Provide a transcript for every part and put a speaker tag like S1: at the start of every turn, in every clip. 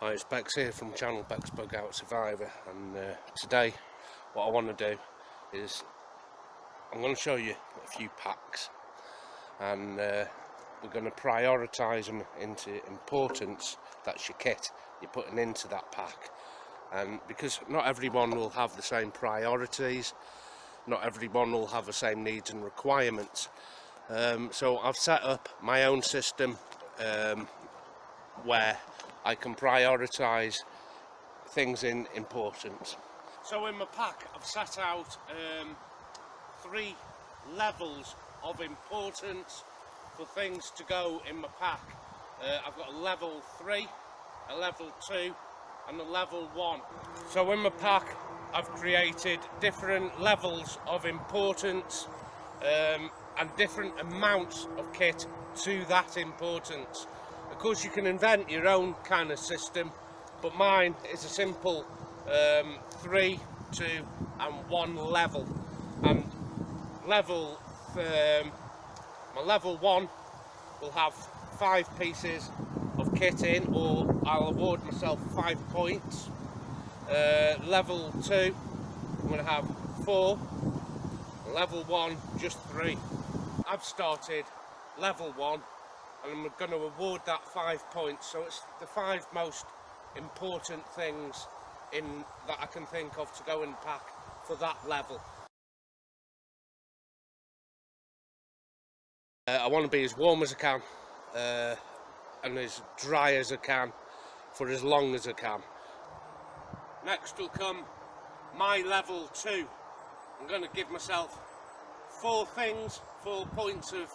S1: Hi, it's Bex here from channel bexbugoutsurvivor, and today what I want to do is I'm going to show you a few packs, and we're going to prioritise them into importance. That's your kit you're putting into that pack, and because not everyone will have the same priorities, not everyone will have the same needs and requirements, so I've set up my own system where I can prioritise things in importance. So in my pack I've set out 3 levels of importance for things to go in my pack. I've got a level 3, a level 2 and a level 1. So in my pack I've created different levels of importance and different amounts of kit to that importance. Of course you can invent your own kind of system, but mine is a simple 3, 2 and 1 level. And level my level 1 will have 5 pieces of kit in, or I'll award myself 5 points. Level 2 I'm going to have 4, level 1 just 3. I've started level 1 and I'm going to award that 5 points, so it's the 5 most important things that I can think of to go in the pack for that level. I want to be as warm as I can and as dry as I can for as long as I can. Next will come my level 2. I'm going to give myself 4 points of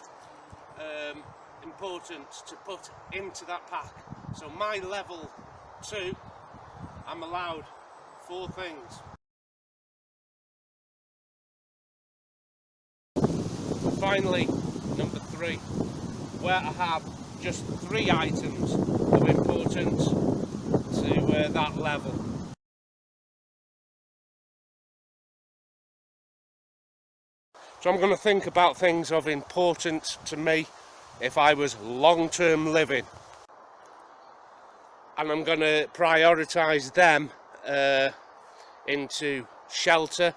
S1: importance to put into that pack. So my level 2, I'm allowed 4 things. And finally, number 3, where I have just 3 items of importance to that level. So I'm going to think about things of importance to me if I was long-term living, and I'm going to prioritise them into shelter,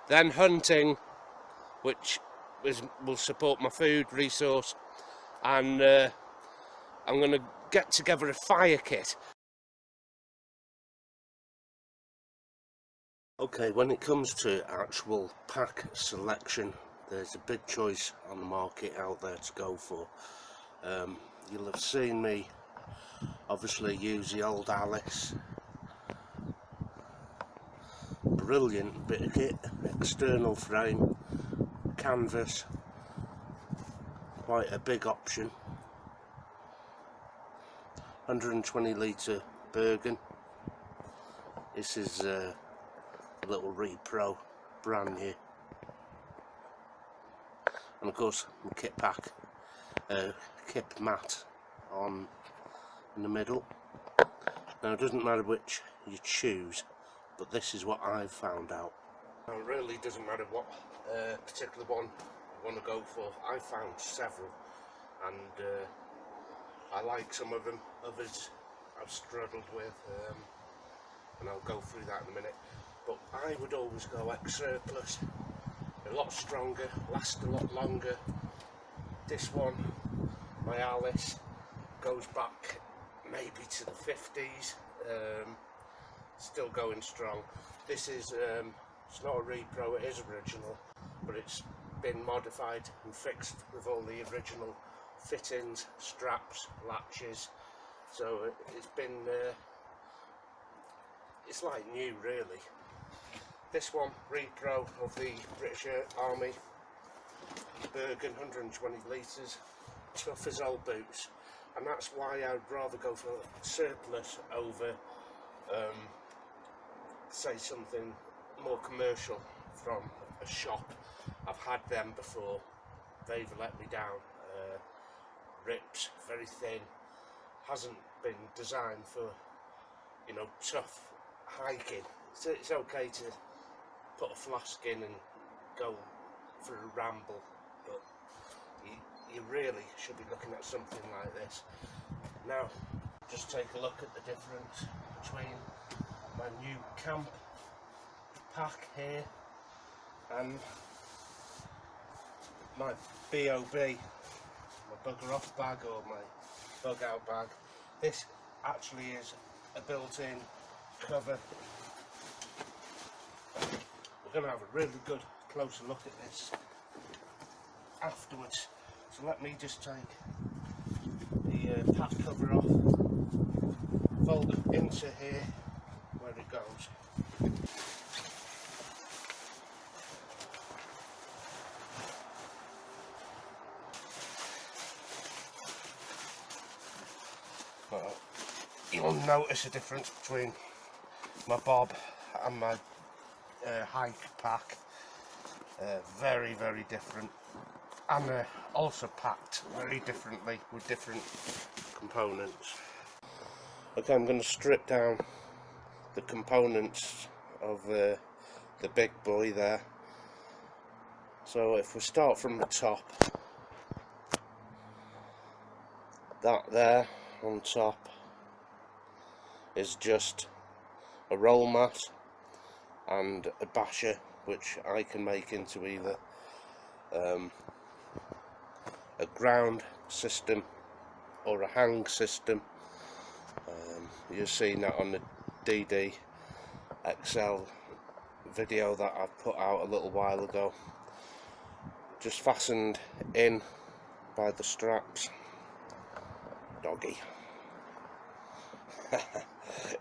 S1: then hunting, which will support my food resource, and I'm going to get together a fire kit. Okay, when it comes to actual pack selection, there's a big choice on the market out there to go for. You'll have seen me obviously use the old Alice. Brilliant bit of kit, external frame, canvas, quite a big option. 120 litre Bergen. This is a little repro, brand new. And of course my kit pack, kit mat in the middle. Now it doesn't matter which you choose, but this is what I've found out. Now it really doesn't matter what particular one you want to go for. I found several, and I like some of them, others I've struggled with, and I'll go through that in a minute. But I would always go ex-surplus, a lot stronger, last a lot longer. This one, my Alice, goes back maybe to the 50s, still going strong. This is, it's not a repro, it is original, but it's been modified and fixed with all the original fittings, straps, latches, so it's been, it's like new really. This one, repro of the British Army, Bergen, 120 litres, tough as old boots, and that's why I'd rather go for surplus over say something more commercial from a shop. I've had them before, they've let me down. Rips, very thin, hasn't been designed for, you know, tough hiking. So it's okay to put a flask in and go for a ramble, but you really should be looking at something like this. Now, just take a look at the difference between my new camp pack here and my BOB, my bugger off bag or my bug out bag. This actually is a built-in cover. We're going to have a really good closer look at this afterwards. So let me just take the pack cover off, fold it into here where it goes. You'll notice a difference between my bob and my hike pack. Very, very different, and also packed very differently with different components. Okay, I'm going to strip down the components of the big boy there. So if we start from the top, that there on top is just a roll mat and a basher, which I can make into either a ground system or a hang system. You've seen that on the DD XL video that I put out a little while ago. Just fastened in by the straps, doggy,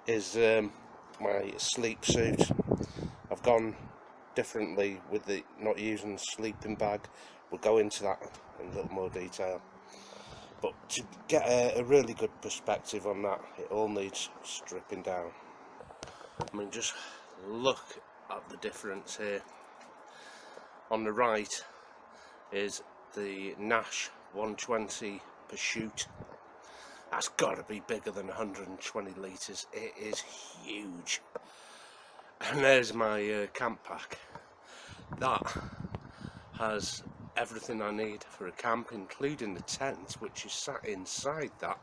S1: is my sleep suit. I've gone differently with the not using sleeping bag. We'll go into that in a little more detail, but to get a really good perspective on that, it all needs stripping down. I mean, just look at the difference here. On the right is the Nash 120 Pursuit. That's got to be bigger than 120 litres. It is huge. And there's my camp pack. That has everything I need for a camp, including the tent, which is sat inside that.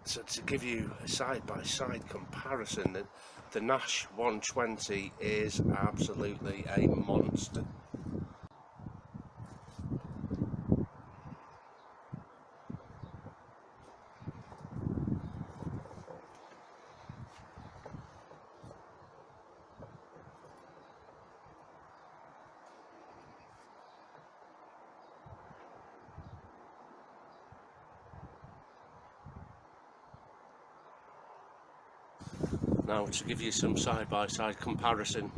S1: So to give you a side-by-side comparison, the Nash 120 is absolutely a monster. Now, to give you some side-by-side comparison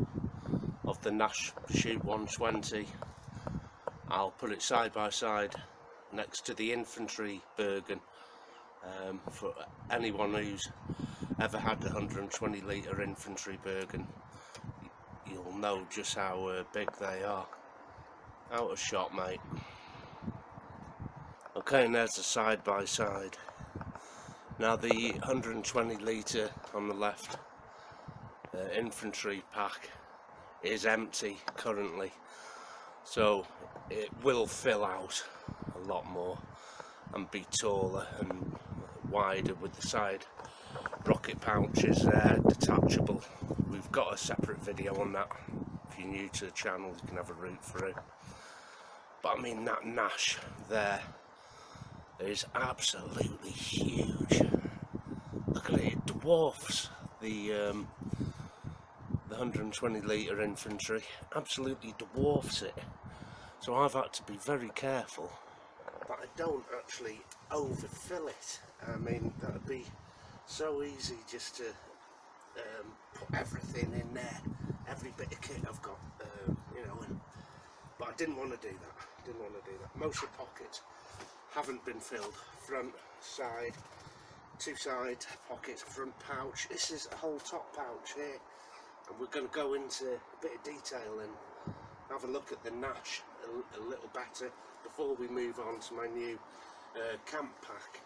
S1: of the Nash Pursuit 120, I'll put it side by side next to the infantry Bergen. For anyone who's ever had a 120 litre infantry Bergen, you'll know just how big they are. Out of shot, mate. Okay, and there's the side by side. Now the 120 litre on the left infantry pack is empty currently, so it will fill out a lot more and be taller and wider with the side rocket pouches there, detachable. We've got a separate video on that. If you're new to the channel, you can have a route through. But I mean, that Nash there is absolutely huge. Look at it, it dwarfs the 120 litre infantry, absolutely dwarfs it. So I've had to be very careful that I don't actually overfill it. I mean, that would be so easy just to put everything in there, every bit of kit I've got, you know, but I didn't want to do that. Most of the pockets haven't been filled, front, side, two side pockets, front pouch. This is a whole top pouch here, and we're going to go into a bit of detail and have a look at the Nash a little better before we move on to my new camp pack.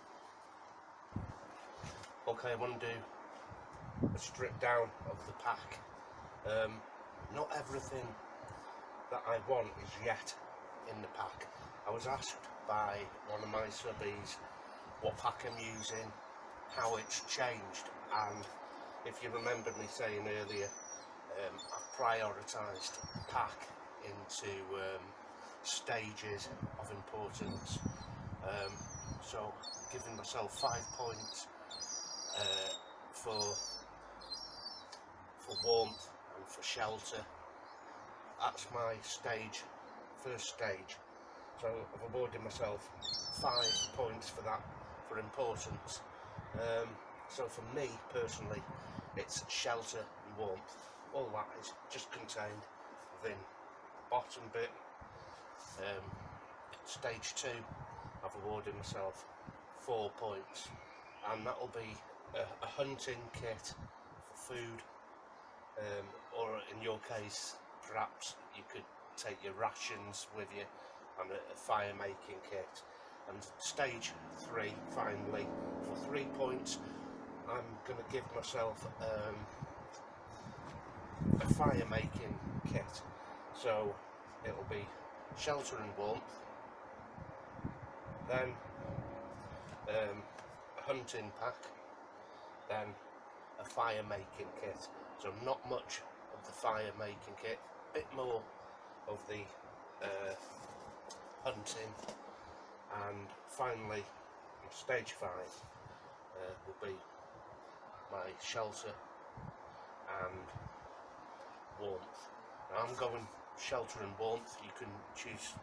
S1: Okay, I want to do a strip down of the pack. Not everything that I want is yet in the pack. I was asked by one of my subbies what pack I'm using, how it's changed, and if you remember me saying earlier, I've prioritised pack into stages of importance. So giving myself 5 points for warmth and for shelter. That's my stage, first stage. So I've awarded myself 5 points for that, for importance. So for me personally, it's shelter and warmth. All that is just contained within the bottom bit. Stage 2, I've awarded myself 4 points, and that'll be a hunting kit for food, or in your case, perhaps you could take your rations with you, and a fire making kit. And stage 3, finally, for 3 points, I'm going to give myself a fire making kit. So it'll be shelter and warmth, then a hunting pack, then a fire making kit. So not much of the fire making kit, a bit more of the hunting, and finally stage 5 will be my shelter and warmth. Now I'm going shelter and warmth. You can choose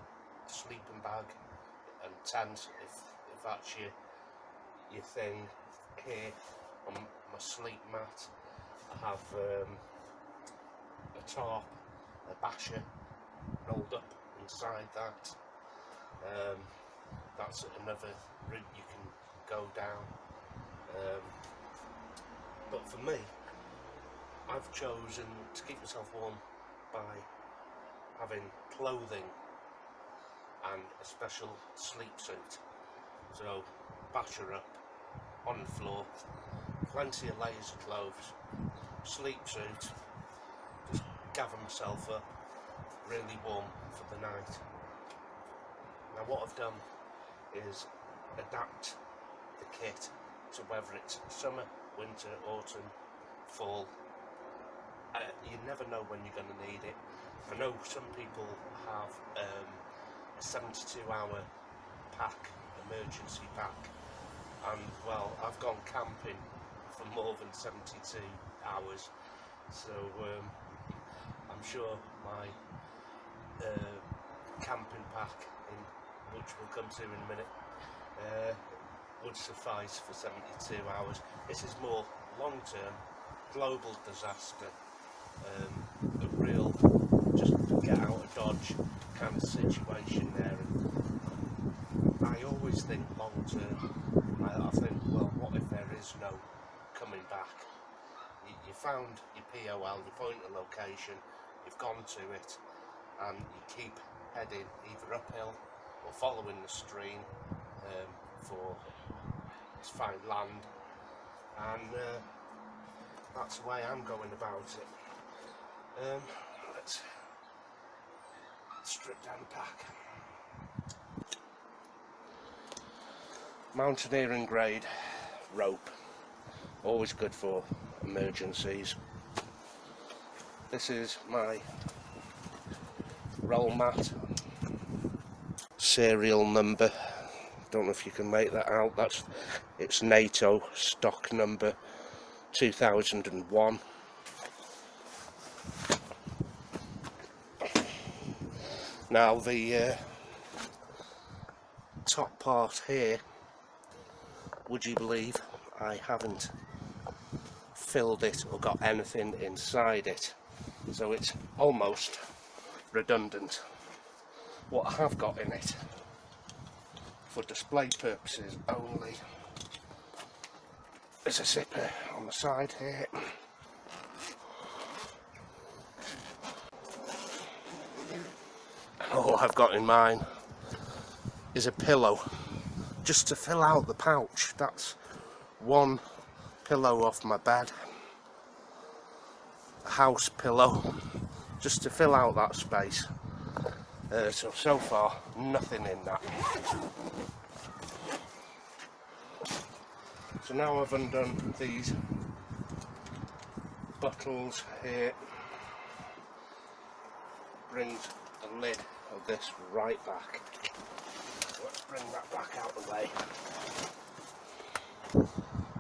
S1: sleeping bag and tent if that's your thing. Here on my sleep mat I have a tarp, a basher rolled up inside that. That's another route you can go down. But for me, I've chosen to keep myself warm by having clothing and a special sleep suit. So basher up on the floor, plenty of layers of clothes, sleep suit, just gather myself up really warm for the night. Now what I've done is adapt the kit to whether it's summer, winter, autumn, fall. You never know when you're going to need it. I know some people have a 72-hour pack, emergency pack, and well, I've gone camping for more than 72 hours, so I'm sure my camping pack, which we'll come to in a minute, would suffice for 72 hours. This is more long-term, global disaster, a real just get out of Dodge kind of situation there. And I always think long-term. I think, well, what if there is no coming back? You found your POL, your point of location, you've gone to it, and you keep heading either uphill or following the stream to find land, and that's the way I'm going about it. Let's strip down the pack. Mountaineering grade rope, always good for emergencies. This is my roll mat, serial number, don't know if you can make that out, it's NATO stock number 2001. Now the top part here, would you believe I haven't filled it or got anything inside it, so it's almost redundant. What I have got in it, for display purposes only, is a zipper on the side here. And all I've got in mine is a pillow, just to fill out the pouch. That's one pillow off my bed, a house pillow, just to fill out that space. So far, nothing in that. So now I've undone these buttons here, brings the lid of this right back. So let's bring that back out of the way.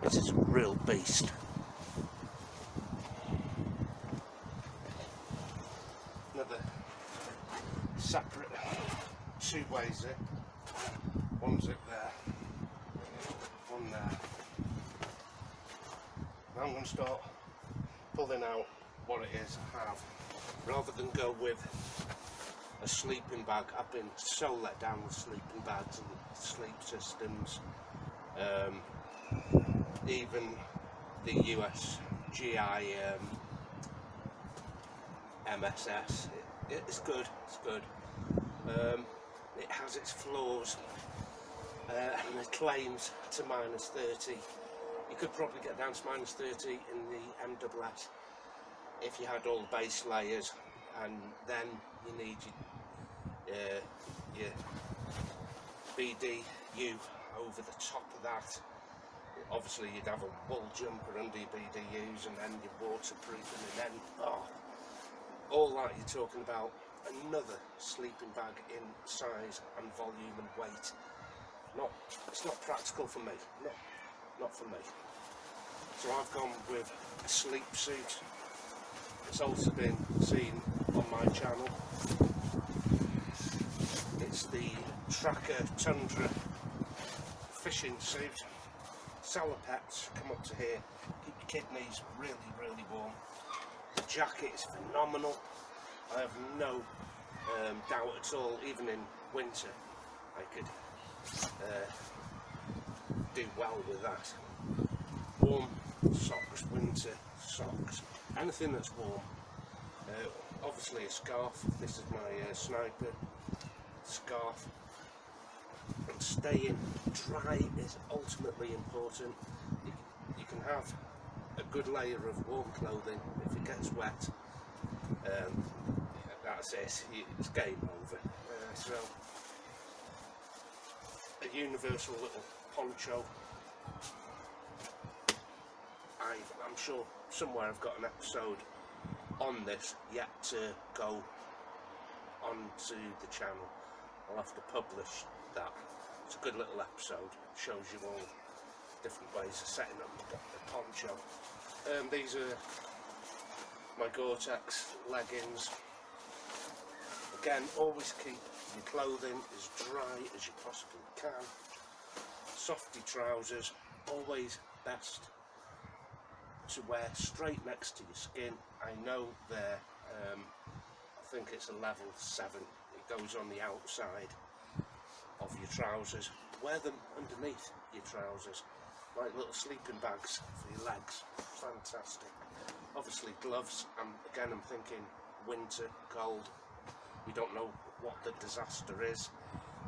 S1: This is a real beast. Another separate two ways there. One zip there, one there. Now I'm going to start pulling out what it is I have. Rather than go with a sleeping bag, I've been so let down with sleeping bags and sleep systems. Even the US GI MSS, it's good, it's good. It has its flaws, and it claims to -30. You could probably get down to -30 in the MSS if you had all the base layers, and then you need your BDU over the top of that. Obviously you'd have a wool jumper under your BDUs, and then your waterproofing, and then all that you're talking about another sleeping bag in size and volume and weight. It's not practical for me, not for me. So I've gone with a sleep suit. It's also been seen on my channel. It's the Tracker Tundra fishing suit. Salopettes come up to here, keep your kidneys really, really warm. The jacket is phenomenal. I have no doubt at all, even in winter, I could do well with that. Warm socks, winter socks, anything that's warm. Obviously a scarf. This is my sniper scarf. And staying dry is ultimately important. You can have a good layer of warm clothing. If it gets wet, that's it, it's game over. So a universal little poncho. I'm sure somewhere I've got an episode on this yet to go onto the channel. I'll have to publish that. It's a good little episode. Shows you all different ways of setting up the poncho. These are my Gore-Tex leggings. Again, always keep your clothing as dry as you possibly can. Softy trousers, always best to wear straight next to your skin. I know they're, I think it's a level 7. It goes on the outside of your trousers. Wear them underneath your trousers, like little sleeping bags for your legs. Fantastic. Obviously gloves, and again I'm thinking winter, cold. You don't know what the disaster is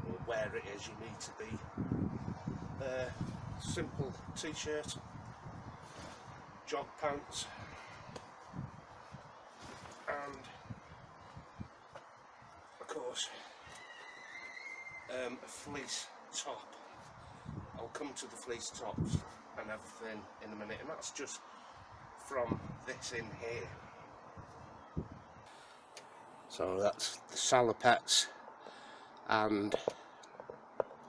S1: or where it is you need to be. Simple t-shirt, jog pants, and of course a fleece top. I'll come to the fleece tops and everything in a minute, and that's just from this in here. So that's the salopettes and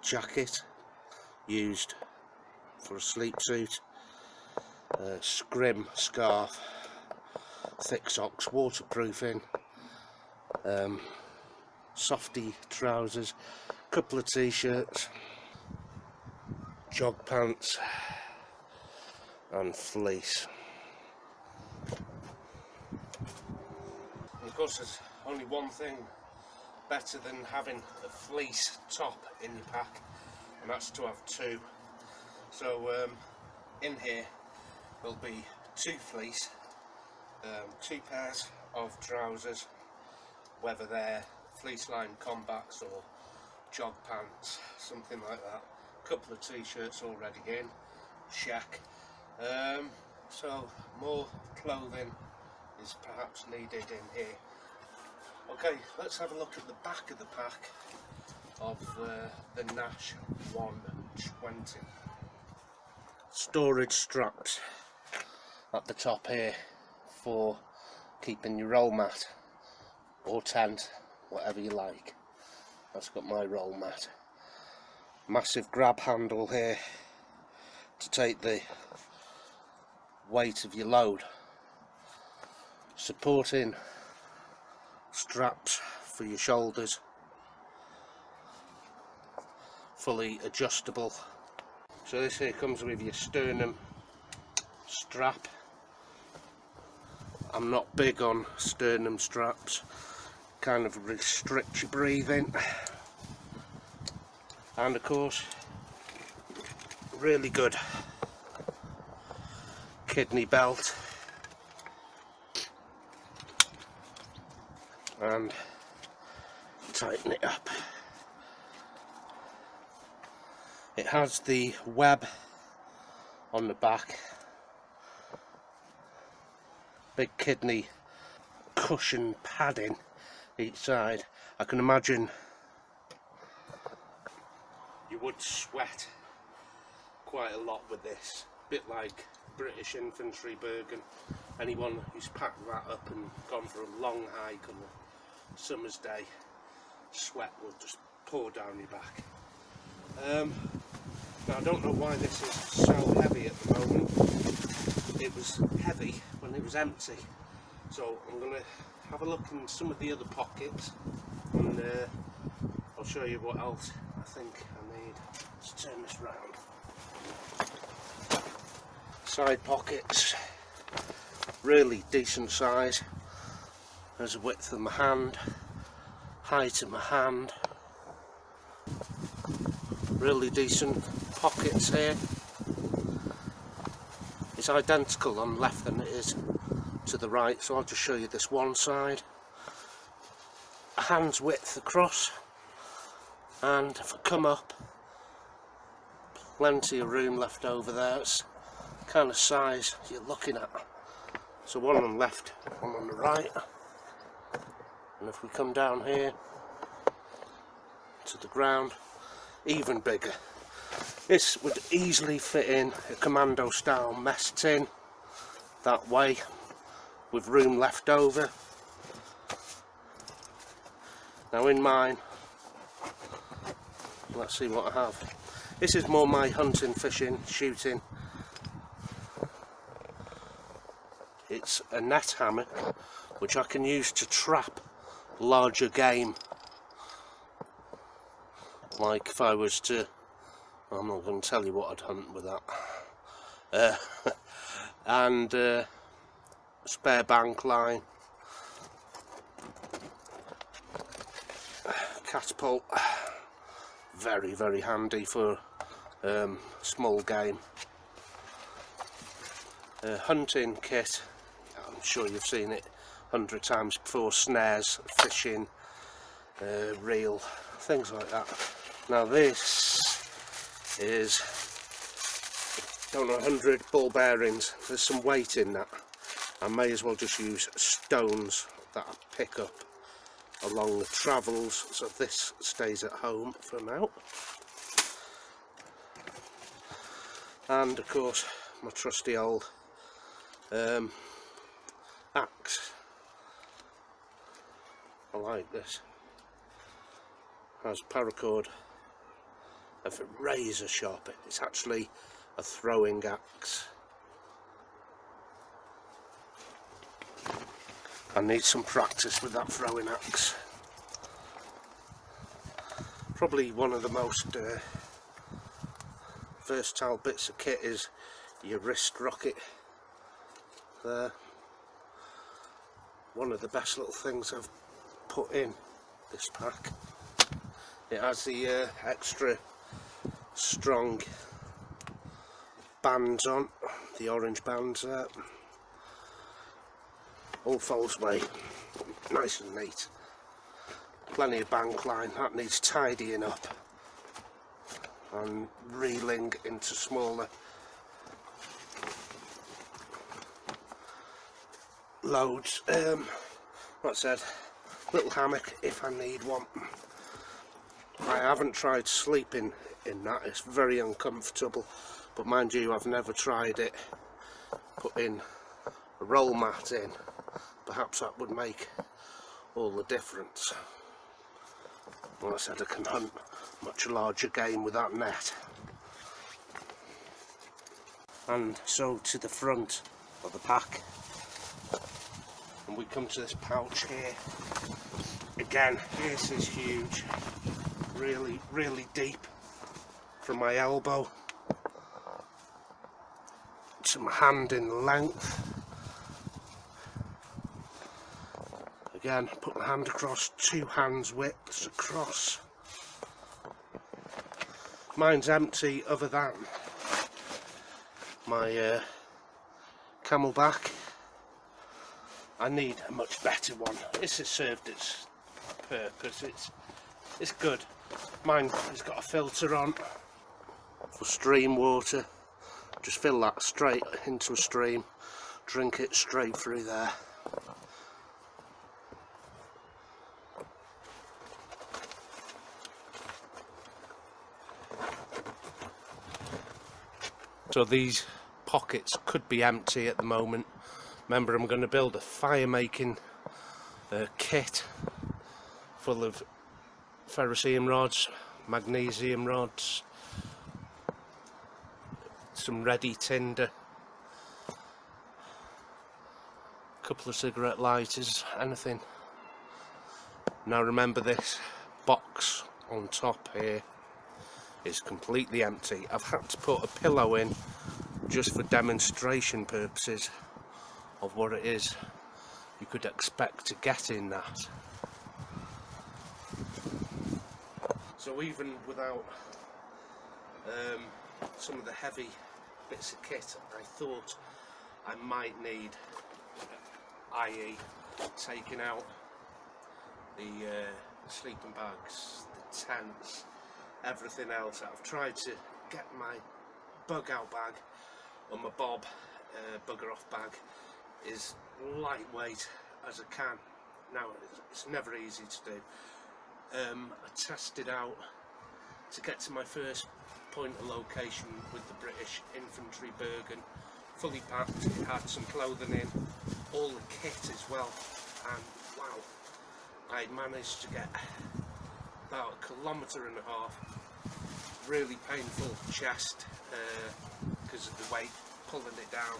S1: jacket used for a sleep suit. Scrim scarf, thick socks, waterproofing, softy trousers, couple of t-shirts, jog pants and fleece. And of course there's only one thing better than having a fleece top in your pack, and that's to have two. So in here will be two fleece, two pairs of trousers, whether they're fleece lined combats or jog pants, something like that. A couple of t-shirts already in, check. So more clothing is perhaps needed in here. Okay, let's have a look at the back of the pack of the Nash 120. storage straps at the top here for keeping your roll mat or tent, whatever you like. That's got my roll mat. Massive grab handle here to take the weight of your load. Supporting straps for your shoulders, fully adjustable. So this here comes with your sternum strap. I'm not big on sternum straps, kind of restrict your breathing. And of course, really good kidney belt, and tighten it up. It has the web on the back, big kidney cushion padding each side. I can imagine you would sweat quite a lot with this, a bit like British infantry Bergen. Anyone who's packed that up and gone for a long hike on a summer's day, sweat will just pour down your back. Now I don't know why this is so heavy at the moment. It was heavy when it was empty, so I'm going to have a look in some of the other pockets, and I'll show you what else I think I need. Let's turn this round. Side pockets, really decent size. There's the width of my hand, height of my hand. Really decent pockets here. It's identical on the left than it is to the right, so I'll just show you this one side. A hand's width across, and if I come up, plenty of room left over there. It's the kind of size you're looking at. So one on the left, one on the right. And if we come down here to the ground, even bigger. This would easily fit in a commando style mess tin that way, with room left over. Now in mine, let's see what I have. This is more my hunting, fishing, shooting. It's a net hammock which I can use to trap larger game. Like if I was to, I'm not going to tell you what I'd hunt with that. And spare bank line, catapult, very very handy for small game. Hunting kit, I'm sure you've seen it 100 times before. Snares, fishing, reel, things like that. Now this is, don't know, 100 ball bearings. There's some weight in that. I may as well just use stones that I pick up along the travels, so this stays at home for now. And of course my trusty old axe. I like this. Has paracord of a razor sharp. It's actually a throwing axe. I need some practice with that throwing axe. Probably one of the most versatile bits of kit is your wrist rocket there. One of the best little things I've put in this pack. It has the extra strong bands on, the orange bands there. All folds away nice and neat. Plenty of bank line, that needs tidying up and reeling into smaller loads. Like I said, little hammock if I need one. I haven't tried sleeping in that, it's very uncomfortable. but mind you, I've never tried it putting a roll mat in. Perhaps that would make all the difference. Well, I said I can hunt much larger game with that net. And so to the front of the pack, and we come to this pouch here. Again, this is huge, really deep from my elbow to my hand in length. Again, put my hand across, 2 hands widths across. Mine's empty other than my camelback. I need a much better one. This has served its purpose. It's good. Mine has got a filter on for stream water. Just fill that straight into a stream, drink it straight through there. So these pockets could be empty at the moment. Remember, I'm going to build a fire making kit full of ferrocerium rods, magnesium rods, some ready tinder, a couple of cigarette lighters, anything. Now remember, this box on top here is completely empty. I've had to put a pillow in just for demonstration purposes of what it is you could expect to get in that. So even without some of the heavy bits of kit, I thought I might need, i.e. taking out the sleeping bags, the tents, everything else. I've tried to get my bug out bag or my bob bugger off bag is lightweight as I can. Now it's never easy to do. I tested out to get to my first point of location with the British Infantry Bergen, fully packed. It had some clothing in, all the kit as well, and wow, I managed to get about 1.5 kilometres, really painful chest because of the weight pulling it down.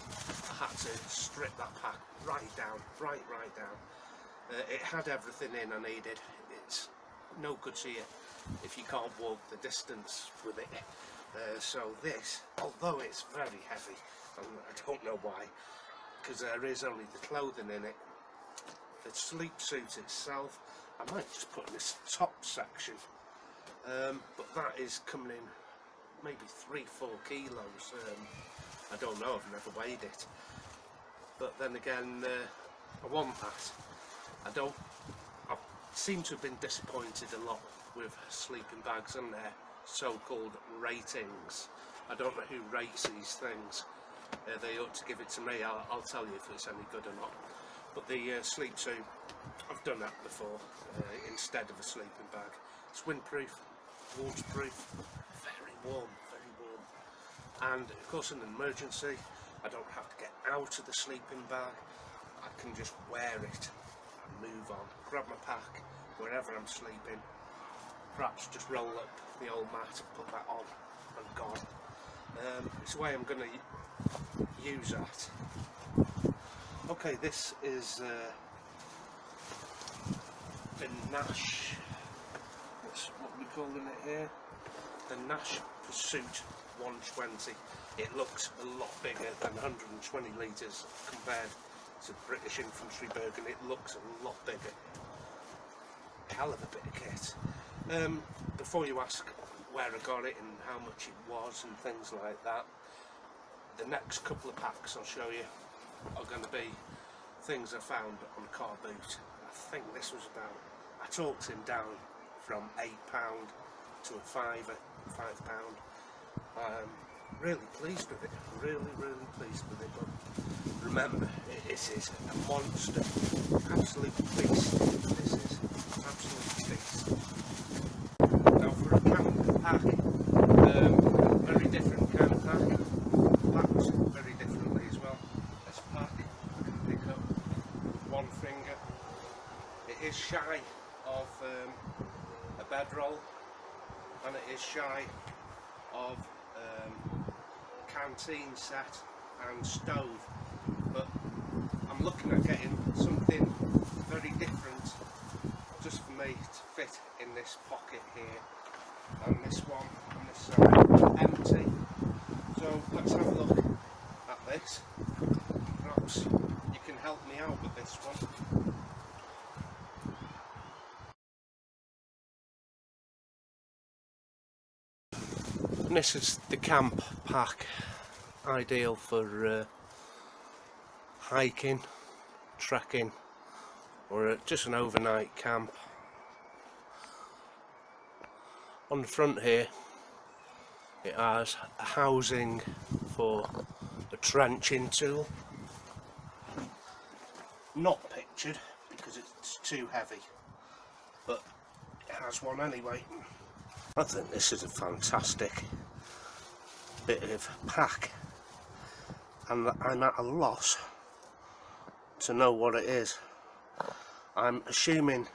S1: I had to strip that pack right down. It had everything in I needed. It's no good to you if you can't walk the distance with it. So this, although it's very heavy, and I don't know why, because there is only the clothing in it, the sleep suit itself, I might just put in this top section, but that is coming in maybe 3-4 kilos. I don't know, I've never weighed it, but then again, I want that. I seem to have been disappointed a lot with sleeping bags and their so-called ratings. I don't know who rates these things. They ought to give it to me. I'll tell you if it's any good or not. But the sleep suit, I've done that before instead of a sleeping bag. It's windproof, waterproof, very warm, and of course in an emergency I don't have to get out of the sleeping bag. I can just wear it and move on, grab my pack wherever I'm sleeping, perhaps just roll up the old mat, put that on and gone. It's the way I'm going to use that. Okay, this is the Nash, that's what we're calling it here, the Nash Pursuit 120. It looks a lot bigger than 120 litres compared to British Infantry Bergen. It looks a lot bigger. Hell of a bit of kit. Before you ask where I got it and how much it was and things like that, the next couple of packs I'll show you are going to be things I found on a car boot. I think this was about, I talked him down from £8 to a £5. Really pleased with it, really pleased with it, but remember, it is a monster, absolute beast. This is absolute beast. Now for a camp pack, very different kind of pack. is shy of a bedroll, and it is shy of canteen set and stove, but I'm looking at getting something very different just for me to fit in this pocket here, and this one on this side empty. So let's have a look at this. Perhaps you can help me out with this one. And this is the camp pack, ideal for hiking, trekking, or just an overnight camp. On the front here it has a housing for a trenching tool, not pictured because it's too heavy, but it has one anyway. I think this is a fantastic bit of pack, and I'm at a loss to know what it is. I'm assuming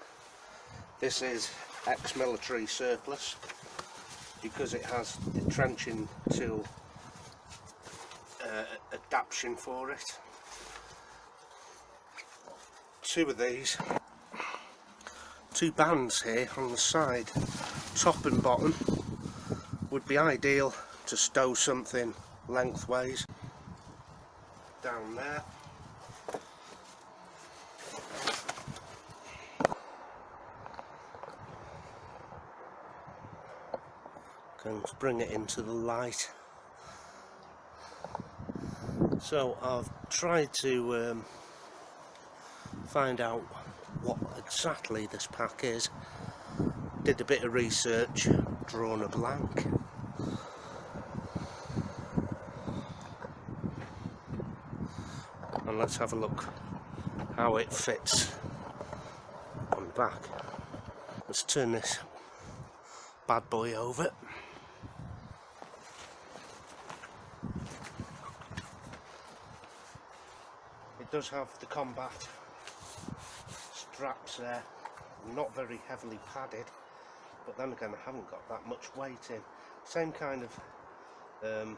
S1: this is ex-military surplus because it has the trenching tool adaptation for it. Two of these, two bands here on the side, top and bottom, would be ideal to stow something lengthways down there. Going to bring it into the light. So I've tried to find out what exactly this pack is. Did a bit of research, drawn a blank. And let's have a look how it fits on the back. Let's turn this bad boy over. It does have the combat straps there, not very heavily padded, but then again I haven't got that much weight in. Same kind of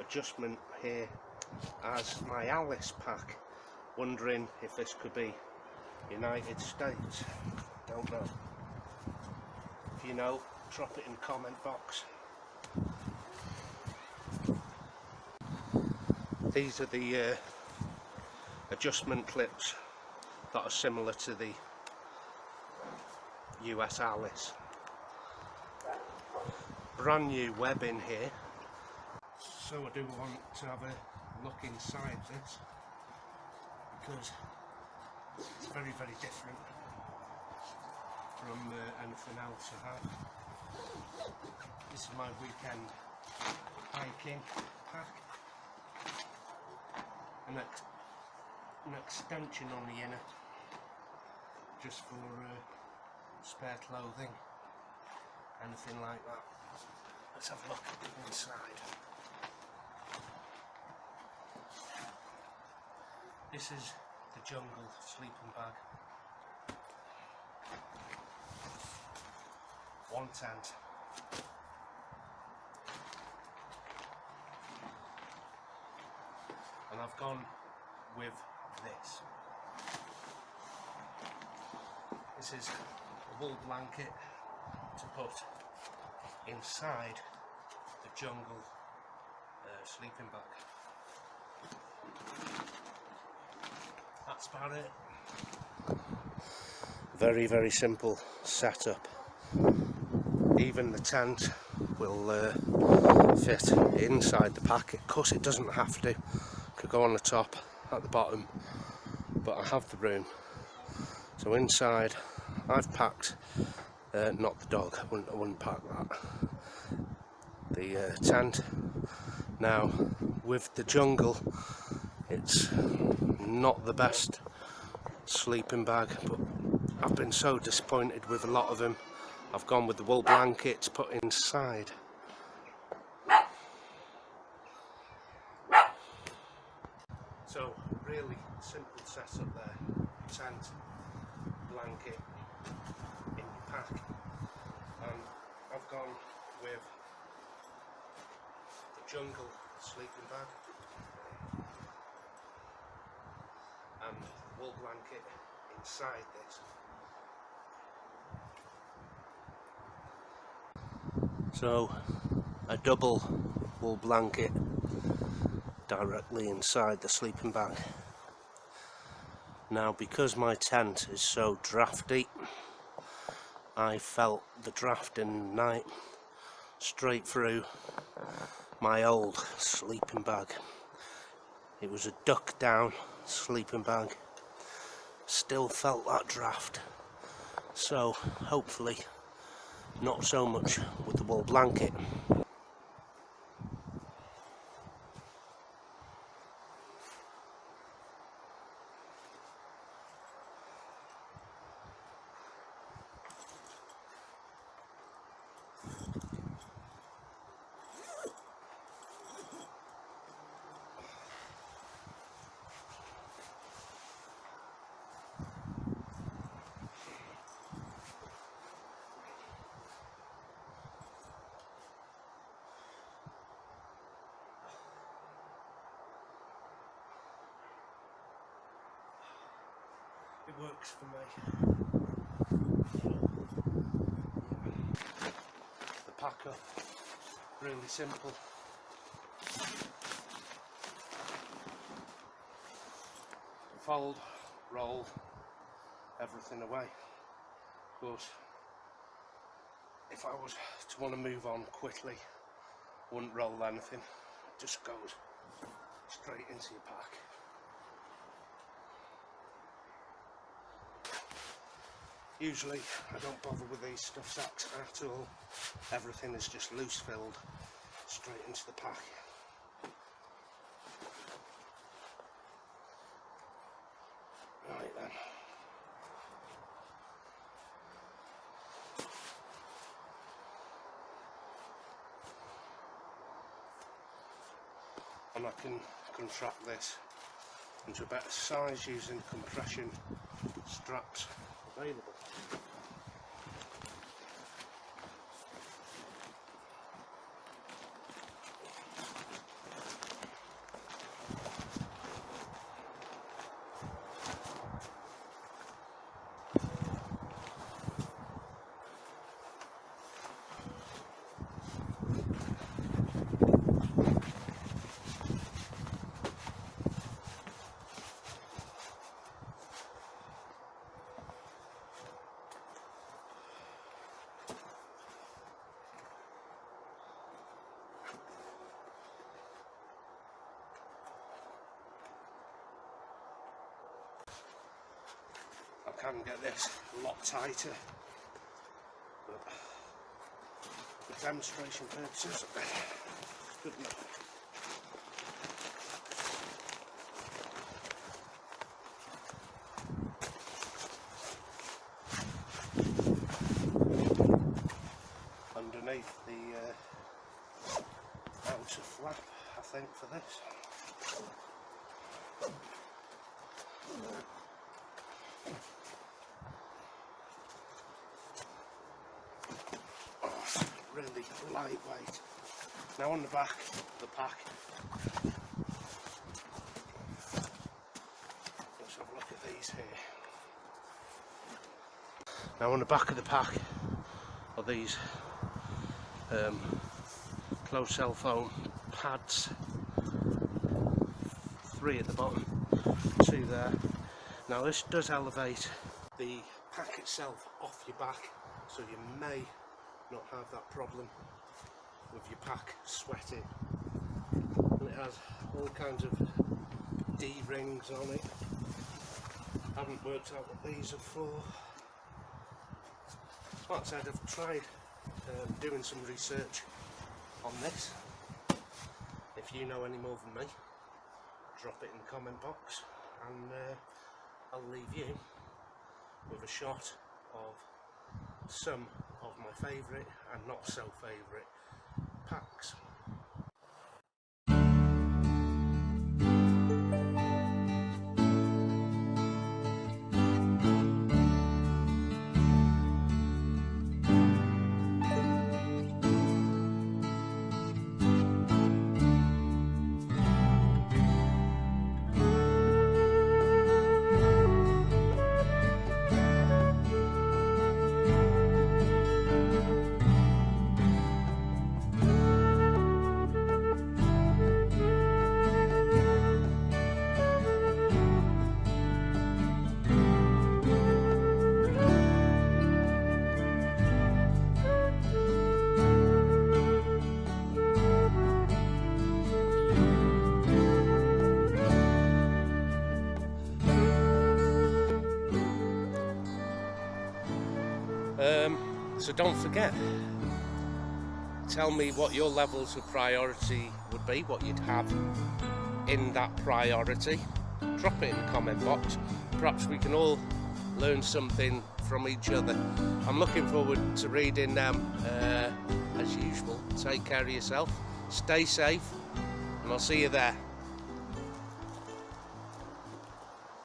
S1: adjustment here as my Alice pack. Wondering if this could be United States. Don't know. If you know, drop it in the comment box. These are the adjustment clips that are similar to the US Alice. Brand new webbing here. So I do want to have a look inside this, because it's very, very different from anything else I have. This is my weekend hiking pack. An extension on the inner, just for spare clothing, anything like that. Let's have a look inside. This is the jungle sleeping bag. One tent. And I've gone with this. This is a wool blanket to put inside the jungle sleeping bag. That's about it. Very, very simple setup. Even the tent will fit inside the pack. Of course it doesn't have to. Could go on the top, at the bottom, but I have the room. So inside I've packed, not the dog, I wouldn't pack that, the tent. Now with the jungle, it's not the best sleeping bag, but I've been so disappointed with a lot of them. I've gone with the wool blankets put inside. So really simple setup there. Tent, blanket in your pack, and I've gone with the jungle sleeping bag and wool blanket inside this. So a double wool blanket directly inside the sleeping bag. Now, because my tent is so drafty, I felt the draft in the night straight through my old sleeping bag. It was a duck down sleeping bag, still felt that draft, so hopefully not so much with the wool blanket. It works for me. The pack up, really simple. Fold, roll, everything away. Of course, if I was to want to move on quickly, wouldn't roll anything, it just goes straight into your pack. Usually I don't bother with these stuff sacks at all. Everything is just loose filled straight into the pack. Right then. And I can contract this into a better size using compression straps available. I can get this a lot tighter, but for demonstration purposes, good enough. Underneath the outer flap, I think, for this. Really lightweight. Now on the back of the pack, let's have a look at these here. Now on the back of the pack are these closed cell foam pads, 3 at the bottom, 2 there. Now this does elevate the pack itself off your back, so you may not have that problem with your pack sweating. And it has all kinds of D-rings on it. Haven't worked out what these are for. Like I said, I've tried doing some research on this. If you know any more than me, drop it in the comment box, and I'll leave you with a shot of some of my favourite and not so favourite packs. So don't forget, tell me what your levels of priority would be, what you'd have in that priority. Drop it in the comment box. Perhaps we can all learn something from each other. I'm looking forward to reading them as usual. Take care of yourself, stay safe, and I'll see you there.